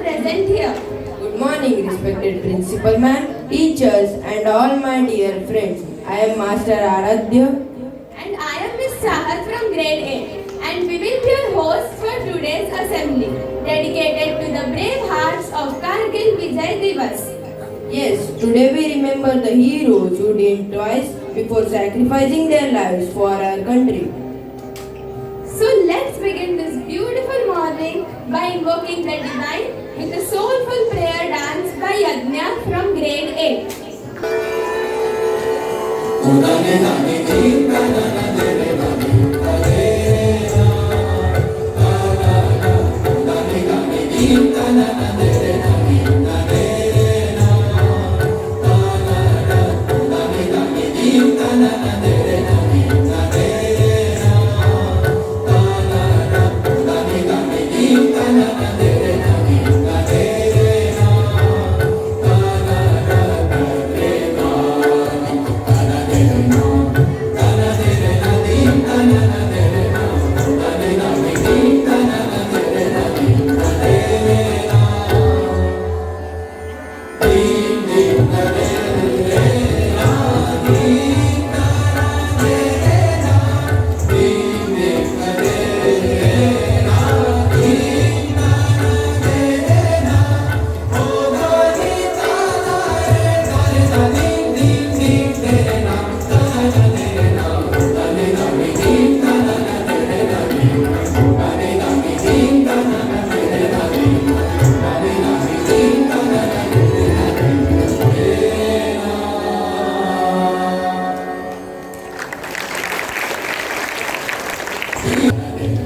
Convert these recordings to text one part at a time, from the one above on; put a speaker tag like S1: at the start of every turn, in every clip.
S1: present here.
S2: Good morning, respected principal ma'am, teachers, and all my dear friends. I am Master Aradhya.
S1: And I am Miss Chahat from grade 8. And we will be your hosts for today's assembly, dedicated to the brave hearts of Kargil Vijay Divas.
S2: Yes, today we remember the heroes who died twice before sacrificing their lives for our country.
S1: So let's begin this beautiful morning by invoking the divine with a soulful prayer dance by Yajna from grade 8.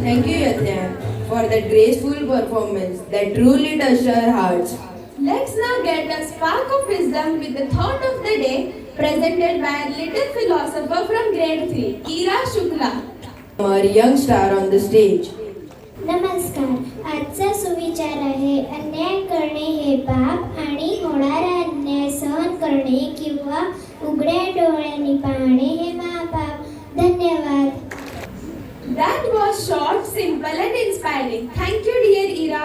S2: Thank you, Yajna, for that graceful performance that truly touched our hearts.
S1: Let's now get a spark of wisdom with the thought of the day presented by a little philosopher from grade 3, Ira Shukla.
S2: Our young star on the stage.
S3: नमस्कार. आजचा सुविचार आहे अन्याय करणे हे पाप आणि होणारा अन्याय सहन करणे किंवा उघड्या डोळ्यांनी पाहणे हे महापाप. धन्यवाद.
S1: That was short, simple and inspiring. Thank you dear Ira.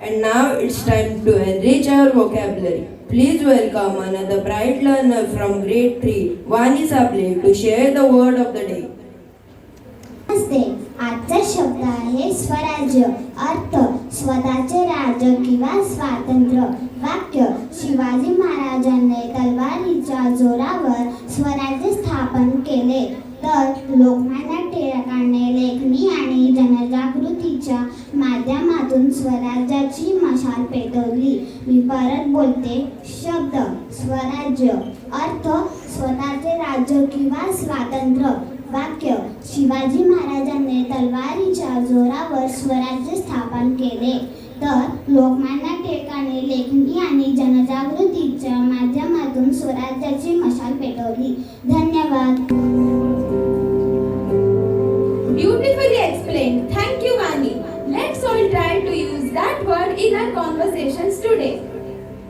S2: And now it's time to enrich our vocabulary. Please welcome another bright learner from grade 3, Vani Sable, to share the word of the day.
S3: नमस्ते. आजचा शब्द आहे स्वराज्य. अर्थ स्वतःचे राज्य किंवा स्वातंत्र्य. वाक्य शिवाजी महाराजांनी तलवारीच्या जोरावर स्वराज्य स्थापन केले तर लोकमान्य टिळकांनी लेखणी आणि जनजागृतीच्या माध्यमातून स्वराज्याची मशाल पेटवली. मी परत बोलते. शब्द स्वराज्य. अर्थ स्वतःचे राज्य किंवा स्वातंत्र्य. वाक्य शिवाजी महाराजांनी तलवारीच्या जोरावर स्वराज्य स्थापन केले तर लोकमान्य टिळकांनी लेखणी आणि जनजागृतीच्या माध्यमातून स्वराज्याची मशाल पेटवली. धन्यवाद.
S1: Beautifully explained. Thank you Vani. Let's all try to use that word in our conversations today.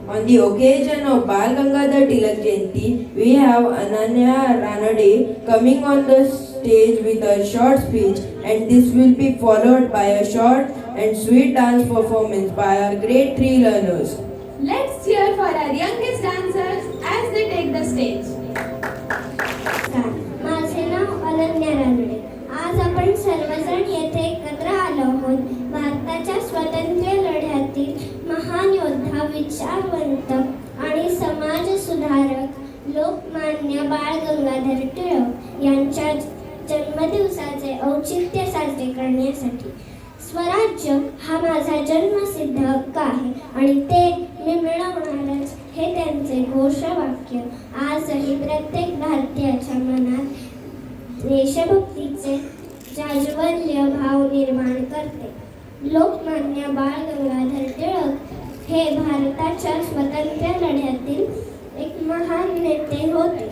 S2: On the occasion of Bal Gangadhar Tilak Jayanti, we have Ananya Ranade coming on the stage with a short speech, and this will be followed by a short and sweet dance performance by our grade 3 learners.
S1: Let's cheer for our youngest dancers as they take the stage.
S3: माझे नाव अनन्या रानडे. आज आपण सर्वजण येथे एकत्र आलो आहोत. भारताच्या स्वातंत्र्य लढ्यातील महान योद्धा, विचारवंत आणि समाज सुधारक लोकमान्य बाळ गंगाधर टिळक यांच्या जन्मदिवसाचे औचित्य साजरे करण्यासाठी स्वराज्य हा माझा जन्मसिद्ध हक्क आहे आणि ते मी मिळवणारच हे त्यांचे घोषवाक्य आजही प्रत्येक भारतीयाच्या मनात देशभक्तीचे जाज्वल्य भाव निर्माण करते. लोकमान्य बाळ गंगाधर टिळक हे भारताच्या स्वातंत्र्य लढ्यातील एक महान नेते होते.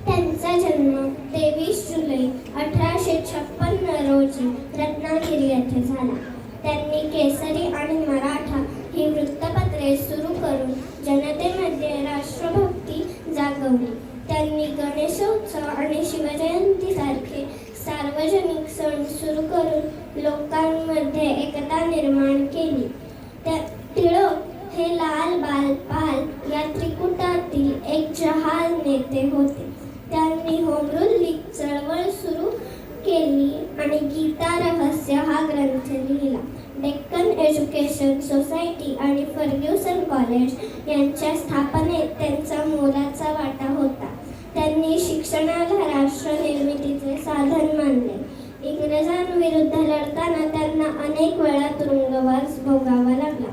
S3: त्यांचा जन्म 23 जुलै 1856 रोजी रत्नागिरी येथे झाला. त्यांनी केसरी आणि मराठा ही वृत्तपत्रे सुरू करून जनतेमध्ये राष्ट्रभक्ती जागवली. त्यांनी गणेशोत्सव आणि शिवजयंतीसारखे सार्वजनिक सण सुरू करून लोकांमध्ये एकता निर्माण केली. ते होते. त्यांनी होम रूल लीग चळवळ सुरू केली आणि गीता रहस्य हा ग्रंथ लिहिला. डेक्कन एज्युकेशन सोसायटी आणि फर्ग्युसन कॉलेज यांच्या स्थापनेत त्यांचा मोलाचा वाटा होता. त्यांनी शिक्षणाला राष्ट्र निर्मितीचे साधन मानले. इंग्रजांविरुद्ध लढताना त्यांना अनेक वेळा तुरुंगवास भोगावा लागला.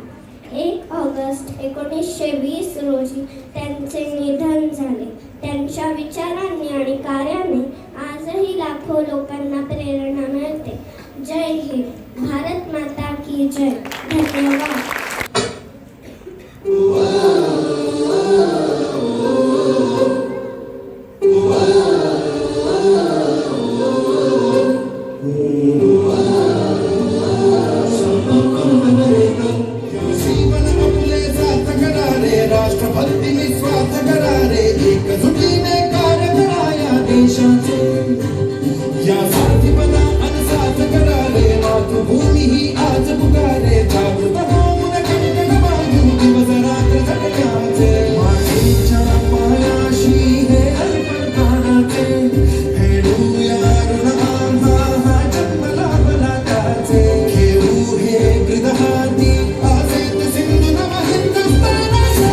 S3: 1 ऑगस्ट 1920 रोजी त्यांचे निधन झाले. त्यांच्या विचारांनी आणि कार्याने आजही लाखो लोकांना प्रेरणा मिळते. जय हिंद. भारत माता की जय. धन्यवाद.
S4: जीवन आपले साथ करारे, राष्ट्रभक्ती निस्वार्थ करारे, एकजुटीने कार्य करा या देशाचे. या साथीपणा आणि साथ करारे, मातृभूमी ही आज पुकारे. जागृत होऊन कंकण बांधू दिवस रात्र झटक्याचे. मातीच्या पायाशी हे अर्पण प्राणाचे, फेडूया ऋण आम्हा हा जन्म लाभला त्याचे. घेऊ हे गृहहाती आसेत सिंधू नव हिंदुस्थानाचे.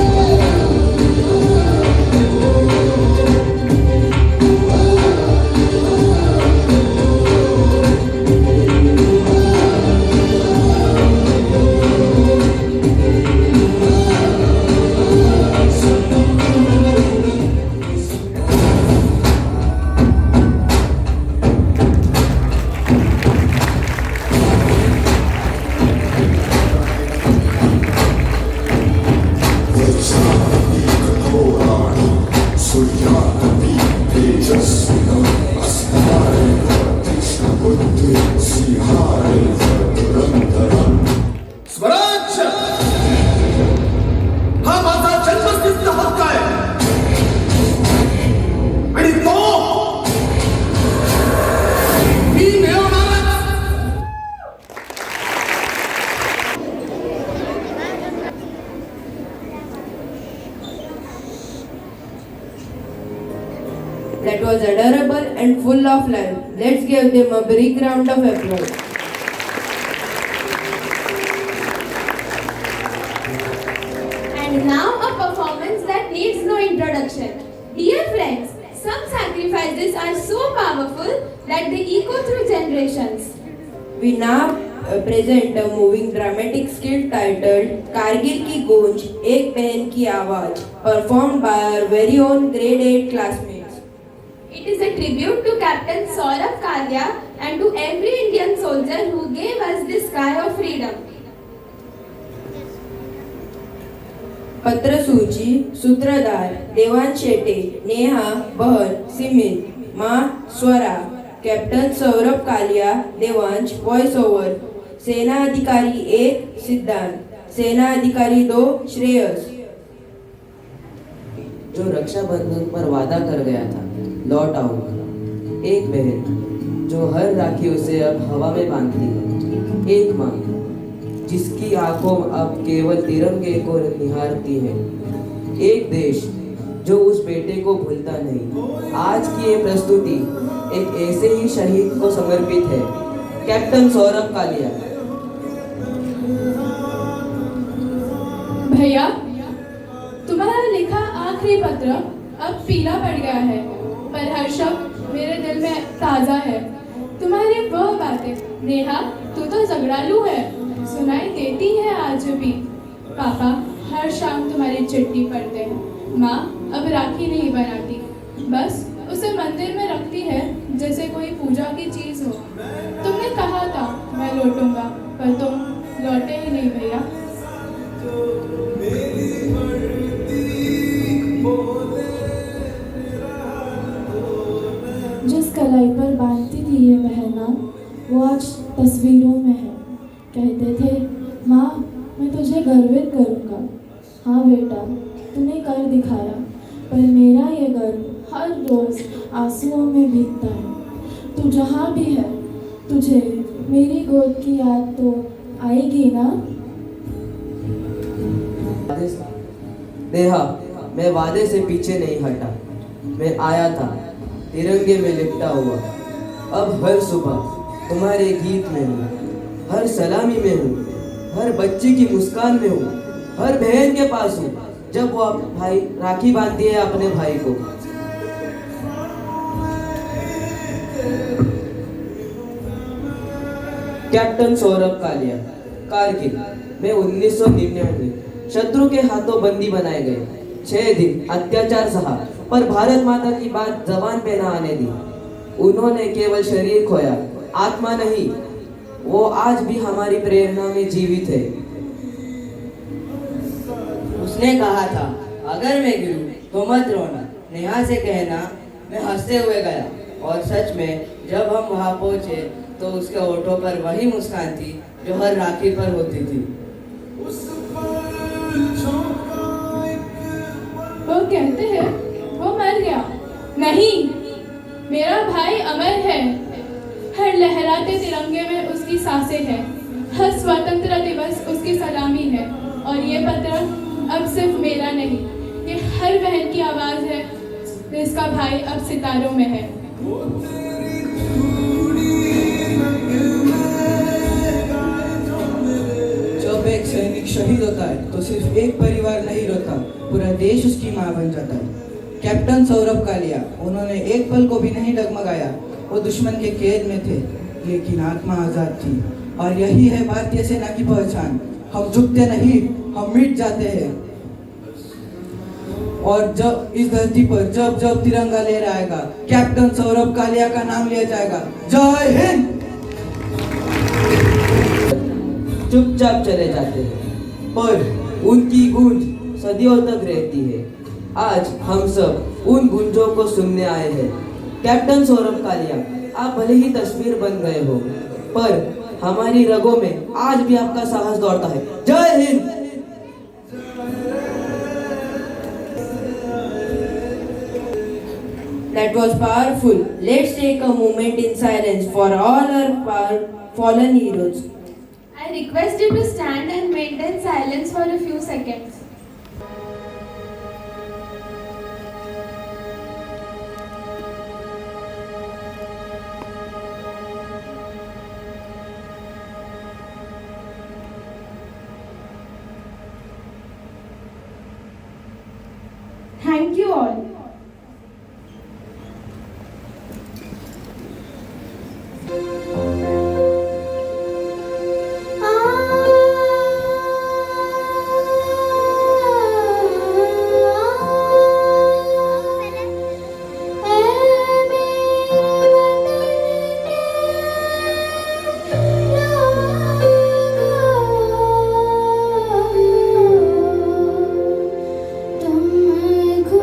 S4: स्वराज्य हा माझा जन्मसिद्ध हक्क आहे आणि तो मी मिळवणारच.
S2: That was adorable and full of life. Let's give them a big round of applause.
S1: And now a performance that needs no introduction. Dear friends, some sacrifices are so powerful that they echo through generations.
S2: We now present a moving dramatic skit titled Kargil Ki Gunj, Ek Behan Ki Awaaz, performed by our very own grade 8 classmates.
S1: It is a tribute to Captain Saurabh Kalia and to every Indian soldier who gave us this sky of freedom.
S2: पत्रसूची सूत्रधार देवान शेटे, नेहा, बहन, सिमिल, माँ Swara, captain Saurabh Kalia, Devansh, voice over, सेना अधिकारी 1 सिद्धांत, सेना अधिकारी 2 श्रेयस.
S5: जो रक्षाबंधन पर वादा कर गया था लौट आऊंगा. एक बहन जो हर राखी उसे अब हवा में बांधती है. एक माँ जिसकी आंखों अब केवल तिरंगे को निहारती है. एक देश जो उस बेटे को भूलता नहीं. आज की ये प्रस्तुति एक ऐसे ही शहीद को समर्पित है, कैप्टन सौरभ कालिया.
S1: भैया, तुम्हारा लिखा आखिरी पत्र अब पीला पड़ गया है, पर हर शब्द मेरे दिल में ताज़ा है. तुम्हारी वह बातें, नेहा, तू तो झगड़ालू है, सुनाई देती है आज भी. पापा हर शाम तुम्हारी चिट्ठी पढ़ते हैं. माँ अब राखी नहीं बनाती, बस उसे मंदिर में रखती है जैसे कोई पूजा की चीज़ हो. तुमने कहा था मैं लौटूंगा, पर तुम लौटे ही नहीं भैया.
S6: जिस कलाई पर बांधती थी ये बहना, वो आज तस्वीरों में है. कहते थे माँ मैं तुझे गर्वित करूँगा. हाँ बेटा, तूने कर दिखाया, पर मेरा ये गर्व हर रोज़ आंसुओं में भीगता है. तू जहाँ भी है, तुझे मेरी गोद की याद तो आएगी ना.
S5: नेहा, मैं वादे से पीछे नहीं हटा. मैं आया था तिरंगे में लिपटा हुआ। अब हर सुबह तुम्हारे गीत में हूँ, हर सलामी में हूँ, हर बच्चे की मुस्कान में हूँ, हर बहन के पास हूँ जब वो भाई राखी बांधती है अपने भाई को। कैप्टन सौरभ कालिया, कारगिल में 1999 शत्रु के हाथों बंदी बनाए गए। 6 दिन अत्याचार सहा पर भारत माता की बात जबान पे ना आने दी। उन्होंने केवल शरीर खोया, आत्मा नहीं। वो आज भी हमारी प्रेरणा में जीवित है।
S2: उसने कहा था, अगर मैं गिरूं तो मत रोना, नेहा से कहना। मैं हंसते हुए गया और सच में जब हम वहां पहुंचे तो उसके होठों पर वही मुस्कान थी जो हर राखी पर होती थी।
S1: वो कहते हैं वो मर गया। नहीं, मेरा भाई अमर है। हर लहराते तिरंगे में उसकी सांसें हैं। हर स्वतंत्रता दिवस उसकी सलामी है। और ये पत्र अब सिर्फ मेरा नहीं, ये हर बहन की आवाज़ है जिसका भाई अब सितारों में है।
S7: जब एक सैनिक शहीद होता है तो सिर्फ एक परिवार नहीं रोता, पूरा देश उसकी मां बन जाता है। कैप्टन सौरभ कालिया, उन्होंने एक पल को भी नहीं डगमगाया। वो दुश्मन के कैद में थे लेकिन आत्मा आजाद थी। और यही है भारतीय सेना की पहचान। हम झुकते नहीं, हम मिट जाते हैं। और जब इस धरती पर जब जब तिरंगा लहराएगा, कैप्टन सौरभ कालिया का नाम लिया जाएगा। जय हिंद।
S5: चुपचाप चले जाते हैं पर उनकी गूंज सदियों तक रहती है। आज हम सब उन गूंजों को सुनने आए हैं। कैप्टन सौरभ कालिया, आप भले ही तस्वीर बन गए हो पर हमारी रगों में आज भी आपका साहस दौड़ता है। जय Hind.
S2: That was powerful. Let's take a moment in silence for all our fallen heroes.
S1: I request you to stand and maintain silence for a few seconds. Thank you all.
S3: तुमको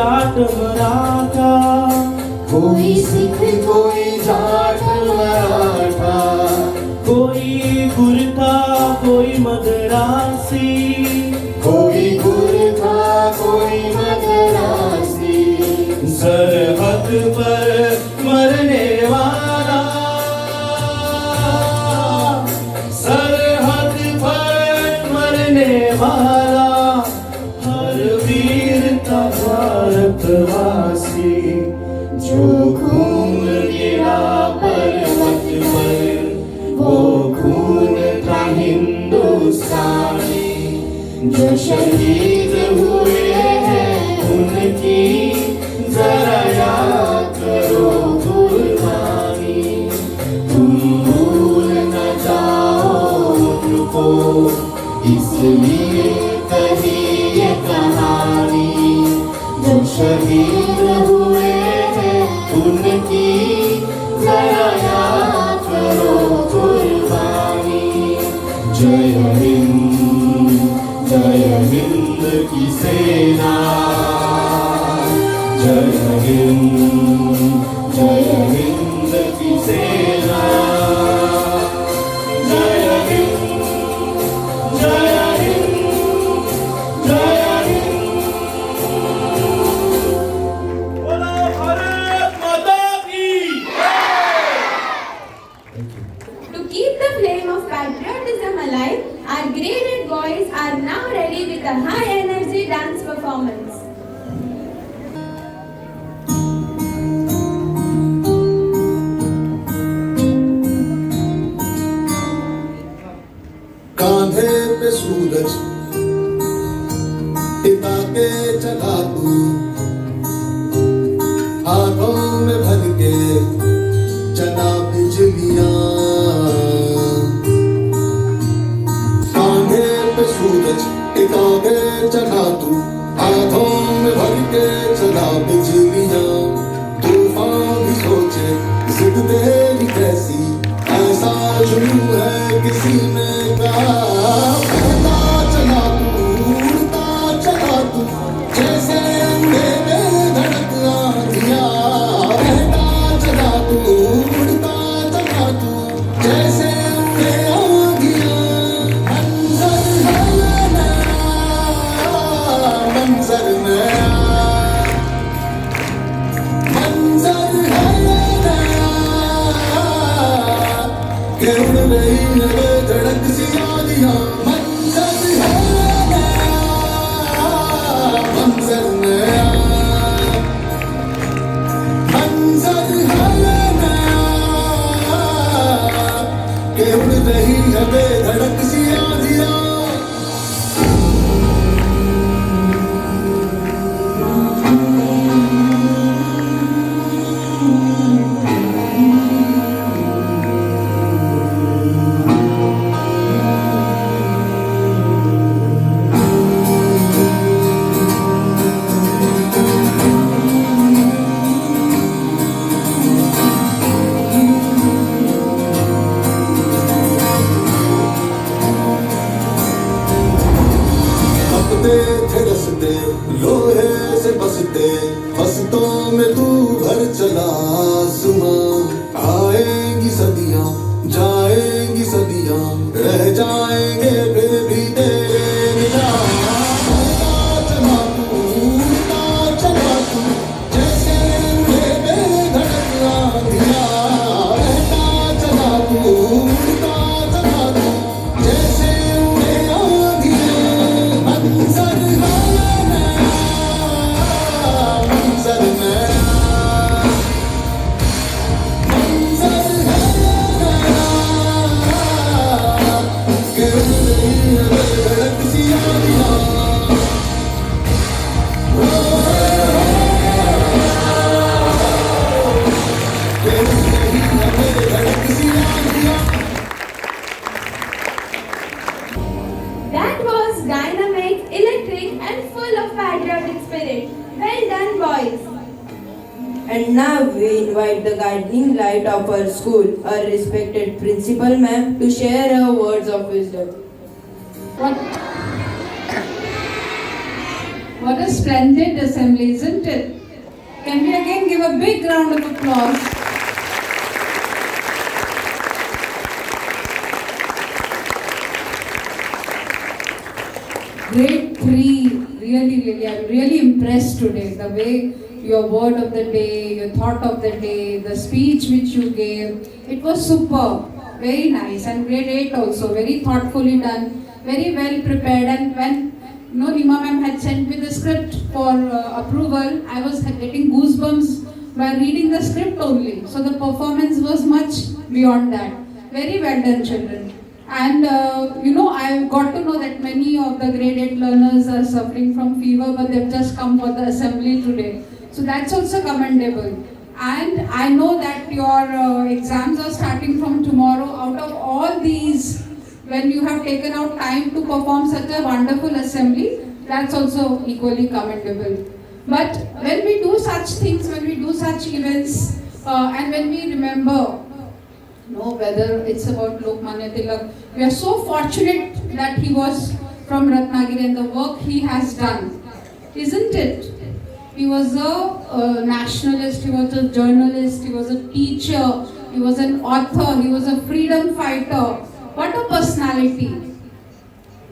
S8: जाट मराठा,
S4: कोई सिख कोई जाट मराठा,
S8: कोई गुरखा कोई मद्रासी,
S4: कोई गुरखा कोई मद्रासी,
S8: सरहद पर मरने वाला, सरहद पर मरने वाला, हर वीर का भारतवासी,
S4: जो खून गिरा पर्वत पर वो खून था हिंदुस्तानी, जो शहीद हुए हैं उनकी जरा याद करो कुर्बानी, तुम भूल न जाओ उनको इसलिए कही ये कहानी, जो शहीद हुए हैं उनकी जरा याद करो कुर्बानी। जय हिंद की सेना, जय हिंद की सेना, जय हिंद, जय हिंद, जय हिंद।
S8: बोलो भारत माता की।
S1: To keep the flame of patriotism alive, our graded boys are now ready with a high energy dance performance.
S4: कांधे पे सूरज टिका के चला तू, हाथों में भर के चला बिजलियां, कांधे पे सूरज टिका के चला तू, हाथों में भर के चला बिजलियां, तूफान भी सोचे जिद तेरी कैसी, ऐसा जुनून है किसी ने कहा, उड़ता चला तू जैसे उड़े बेधड़क आंधियां, बहता चला तू उड़ता चला तू जैसे उड़े आंधियां, मंजर है नया, मंजर नया, मंजर है नया, के उड़ रही है धड़क सी आंधियां, मंजर है नया, मंजर नया, मंजर है नया, के उड़ रही है बेधड़क सी आंधियां। बसते थे रसते लोहे से बसते, बसतों में तू भर चला आसमां, आएंगी सदियां जाएंगी सदियां, रह जाएंगे फिर भी तेरे निगाह, चला तू जैसे उड़े बेधड़क आंधियां, रहता चला तू जैसे उड़े आंधियां, मंजर है नया, मंजर नया, मंजर है नया, के उड़ रही है बेधड़क सी आंधियां। के उड़ रही है बेधड़क सी आंधियां।
S1: That was dynamic, electric, and full of patriotic spirit. Well done, boys.
S2: And now we invite the guiding light of our school, our respected principal ma'am, to share her words of wisdom.
S9: What a splendid assembly, isn't it? Can we again give a big round of applause? Grade 3, really, I'm really impressed today. The way your word of the day, your thought of the day, the speech which you gave, it was superb, very nice. And grade 8 also, very thoughtfully done, very well prepared. And when Nima ma'am had sent me the script for approval, I was getting goosebumps by reading the script only. So the performance was much beyond that. Very well done, children. And I got to know that many of the grade 8 learners are suffering from fever, but they've just come for the assembly today. So that's also commendable. And I know that your exams are starting from tomorrow. Out of all these, when you have taken out time to perform such a wonderful assembly, that's also equally commendable. But when we do such things, when we do such events, and when we remember, whether it's about Lokmanya Tilak, we are so fortunate that he was from Ratnagiri and the work he has done, isn't it? He was a nationalist, he was a journalist, he was a teacher, he was an author, he was a freedom fighter. What a personality,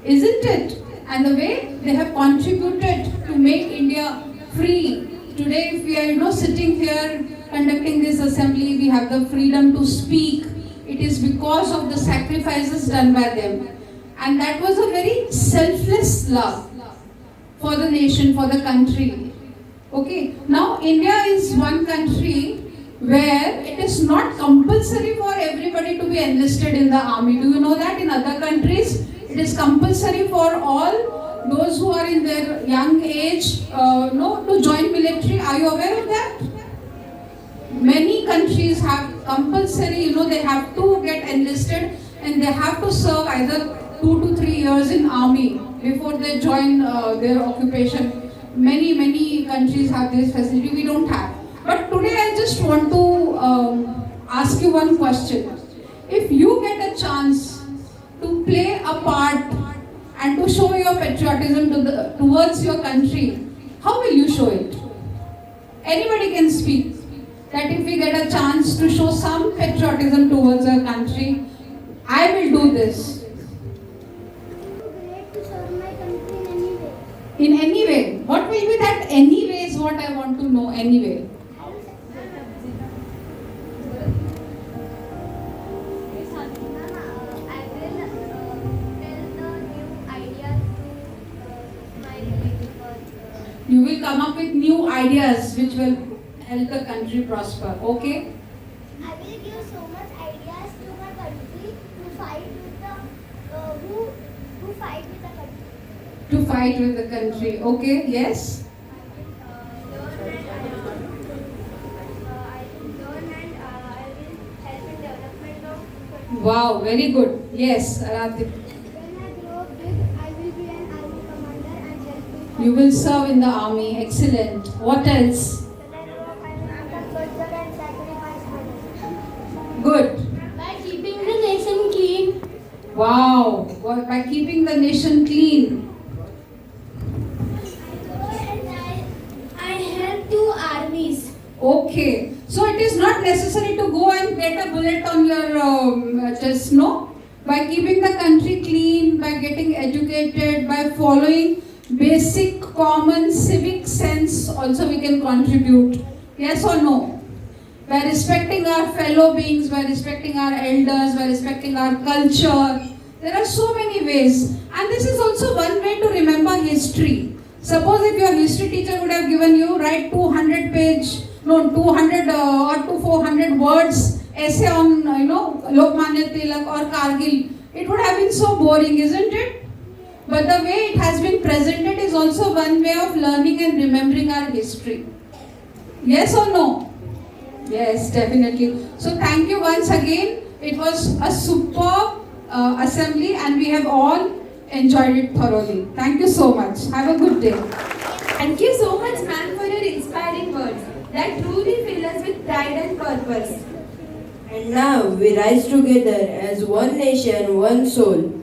S9: isn't it? And the way they have contributed to make India free. Today, if we are sitting here conducting this assembly, we have the freedom to speak. It is because of the sacrifices done by them. And that was a very selfless love for the nation, for the country. Okay, now India is one country where it is not compulsory for everybody to be enlisted in the army. Do you know that in other countries it is compulsory for all those who are in their young age to join military? Are you aware of that? Many countries have compulsory, they have to get enlisted and they have to serve either 2 to 3 years in army before they join their occupation. Many countries have this facility, we don't have. But today I just want to ask you one question. If you get a chance to play a part and to show your patriotism towards your country, how will you show it? Anybody can speak. That if we get a chance to show some patriotism towards our country, I will do this.
S3: Great to serve my country in any way.
S9: In any way. What will be that anyway is what I want to know anyway. You will come up with new ideas which will help the country prosper. Okay?
S3: I will give so much ideas to my country to fight with the who fight with the country.
S9: To fight with the country. Okay? Yes? Wow, very good. Yes, Aradhya.
S3: When I grow big, I will be an army commander and help people.
S9: You will serve in the army. Excellent. What else?
S3: When I grow up, I will become good and sacrifice others.
S9: Good.
S3: By keeping the nation clean.
S9: Wow. By keeping the nation clean.
S3: I help 2 armies.
S9: Okay. So it is not necessary to go and get a bullet on your chest, no? By keeping the country clean, by getting educated, by following basic common civic sense, also we can contribute. Yes or no? By respecting our fellow beings, by respecting our elders, by respecting our culture. There are so many ways. And this is also one way to remember history. Suppose if your history teacher would have given you, write 200 or to 400 words essay on, Lokmanya Tilak or Kargil. It would have been so boring, isn't it? But the way it has been presented is also one way of learning and remembering our history. Yes or no? Yes, definitely. So thank you once again. It was a superb assembly and we have all enjoyed it thoroughly. Thank you so much. Have a good day.
S1: Thank you so much, ma'am, for your inspiring words that truly fill us with pride and purpose.
S2: And now we rise together as one nation, one soul.